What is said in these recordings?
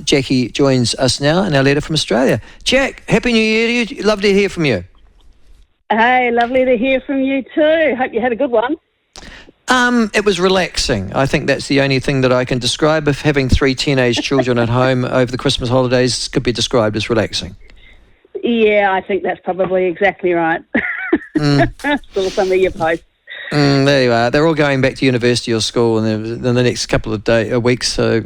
Jaqui joins us now in our letter from Australia. Jack, Happy New Year to you. Love to hear from you. Hey, lovely to hear from you too. Hope you had a good one. It was relaxing. I think that's the only thing that I can describe. If having 3 teenage children at home over the Christmas holidays could be described as relaxing. Yeah, I think that's probably exactly right. Saw some of your posts. There you are. They're all going back to university or school in the next couple of weeks. So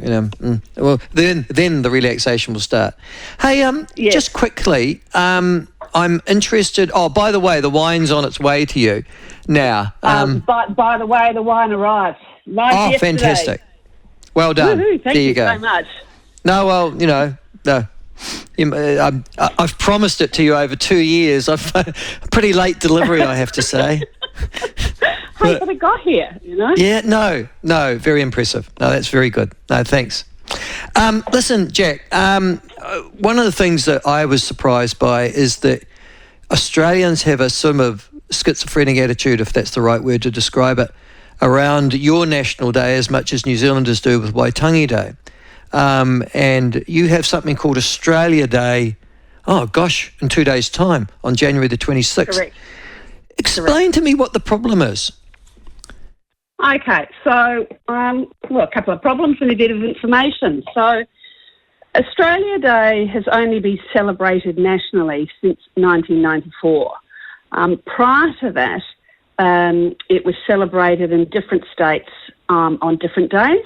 well, then the relaxation will start. Hey, Yes. just quickly, I'm interested. Oh, by the way, the wine's on its way to you now. By the way, the wine arrived. Yesterday. Fantastic! Well done. Woohoo, thank there you go. so much. No, well, no. I've promised it to you over 2 years. I've pretty late delivery, I have to say. Hey, but it got here, Yeah, no, very impressive. No, that's very good. No, thanks. Listen, Jack, one of the things that I was surprised by is that Australians have a sort of schizophrenic attitude, if that's the right word to describe it, around your National Day as much as New Zealanders do with Waitangi Day. And you have something called Australia Day, in 2 days' time, on January the 26th. Correct. Explain to me what the problem is. Okay, so, a couple of problems and a bit of information. So, Australia Day has only been celebrated nationally since 1994. Prior to that, it was celebrated in different states on different days.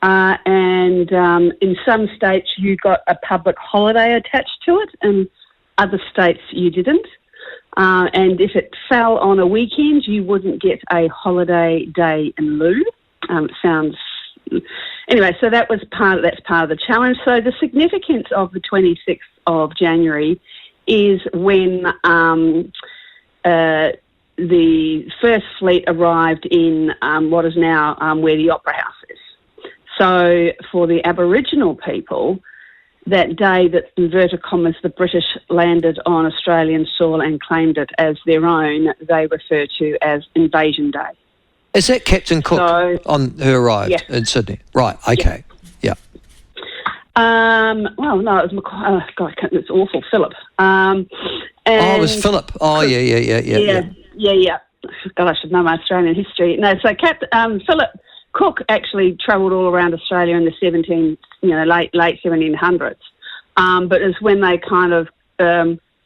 And in some states you got a public holiday attached to it, and other states you didn't. And if it fell on a weekend, you wouldn't get a holiday day in lieu. Anyway, so that's part of the challenge. So the significance of the 26th of January is when the First Fleet arrived in what is now where the Opera House is. So for the Aboriginal people, that day that, inverted commas, the British landed on Australian soil and claimed it as their own, they refer to as Invasion Day. Is that Captain Cook who arrived in Sydney? Right, okay, yeah. Well, no, it was it's awful, Philip. It was Philip. Oh, yeah. God, I should know my Australian history. No, so Philip Cook actually travelled all around Australia in the late 1700s. But it's when they kind of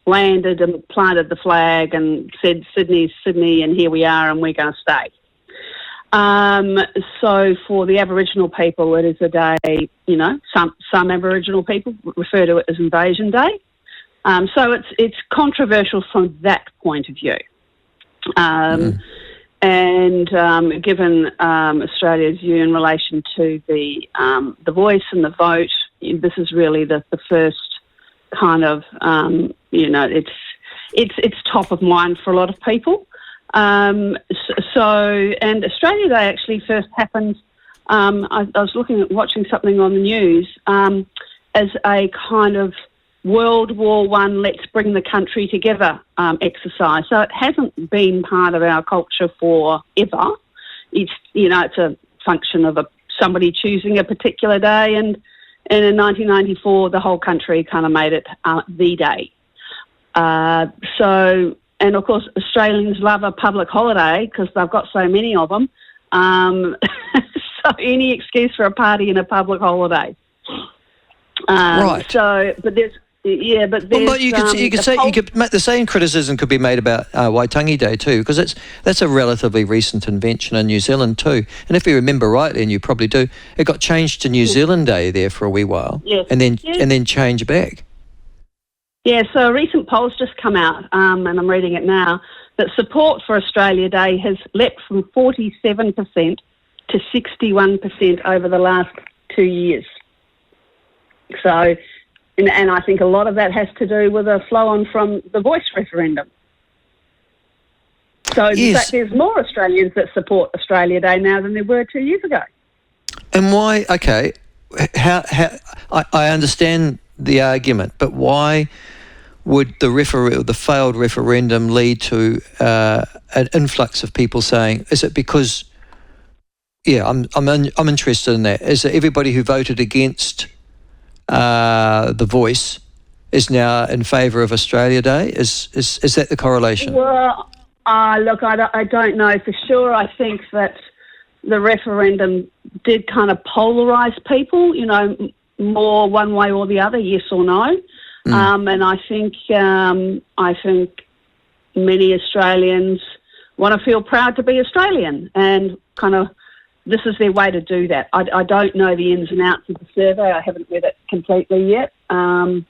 landed and planted the flag and said, Sydney's Sydney and here we are and we're going to stay. So for the Aboriginal people, it is a day, some Aboriginal people refer to it as Invasion Day. So it's controversial from that point of view. And given Australia's view in relation to the voice and the vote, this is really the first kind of, it's top of mind for a lot of people. And Australia Day actually first happened, I was watching something on the news, as a kind of World War I, let's bring the country together exercise. So it hasn't been part of our culture forever. It's a function of somebody choosing a particular day, and in 1994 the whole country kind of made it the day. And of course Australians love a public holiday because they've got so many of them. So any excuse for a party and a public holiday. Right. So, but there's. Yeah, but you could make the same criticism could be made about Waitangi Day too, because that's a relatively recent invention in New Zealand too. And if you remember rightly, and you probably do, it got changed to New Zealand Day there for a wee while, and then changed back. Yeah, so a recent poll's just come out, and I'm reading it now, that support for Australia Day has leapt from 47% to 61% over the last 2 years. So. And I think a lot of that has to do with a flow-on from the voice referendum. So in fact, there's more Australians that support Australia Day now than there were 2 years ago. And why? Okay, I understand the argument, but why would the failed referendum lead to an influx of people saying? Is it because? Yeah, I'm interested in that. Is it everybody who voted against The Voice, is now in favour of Australia Day. Is that the correlation? Well, look, I don't know for sure. I think that the referendum did kind of polarise people, more one way or the other, yes or no. And I think many Australians want to feel proud to be Australian, and kind of this is their way to do that. I don't know the ins and outs of the survey. I haven't read it completely yet. And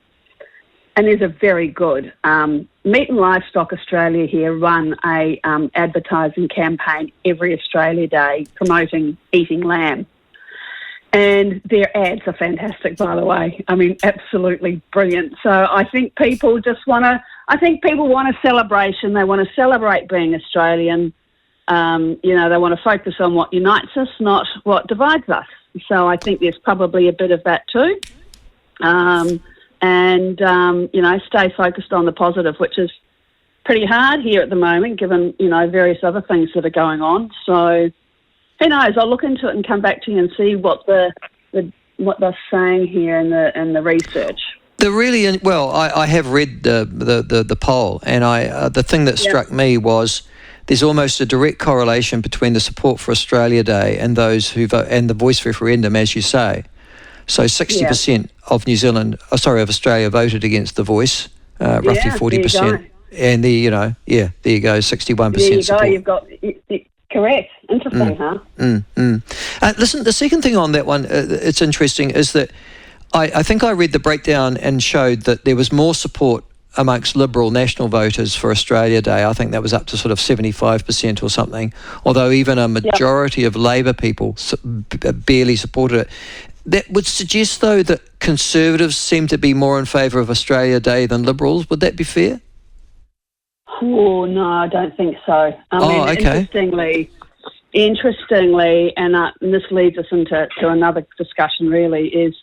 there's a very good Meat and Livestock Australia here run a advertising campaign every Australia Day promoting eating lamb. And their ads are fantastic, by the way. I mean, absolutely brilliant. So I think people want a celebration. They want to celebrate being Australian. They want to focus on what unites us, not what divides us. So I think there's probably a bit of that too. Stay focused on the positive, which is pretty hard here at the moment, given, various other things that are going on. So who knows? I'll look into it and come back to you and see what what they're saying here in the research. I have read the poll, and the thing that struck me was there's almost a direct correlation between the support for Australia Day and those who vote, and the Voice referendum, as you say. So 60% of Australia voted against the Voice, roughly 40%. And there you go, 61% there you support. Go, you've got correct. Interesting, huh? Listen, the second thing on that one, it's interesting, is that I think I read the breakdown and showed that there was more support amongst Liberal national voters for Australia Day. I think that was up to sort of 75% or something, although even a majority of Labor people barely supported it. That would suggest, though, that Conservatives seem to be more in favour of Australia Day than Liberals. Would that be fair? Oh, no, I don't think so. Okay. Interestingly, and this leads us into another discussion, really, is,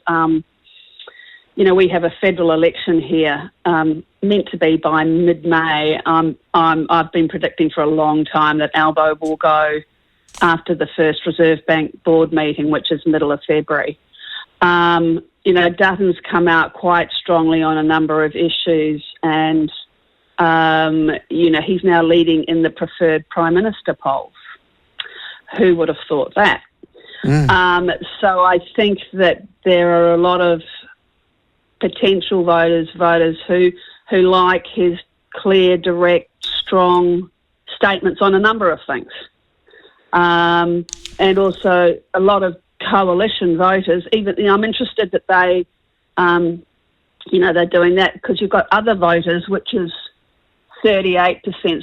we have a federal election here meant to be by mid-May. I've been predicting for a long time that Albo will go after the first Reserve Bank board meeting, which is middle of February. Dutton's come out quite strongly on a number of issues, and, he's now leading in the preferred Prime Minister polls. Who would have thought that? So I think that there are a lot of potential voters who like his clear, direct, strong statements on a number of things. And also a lot of coalition voters. I'm interested that they, they're doing that, because you've got other voters, which is 38%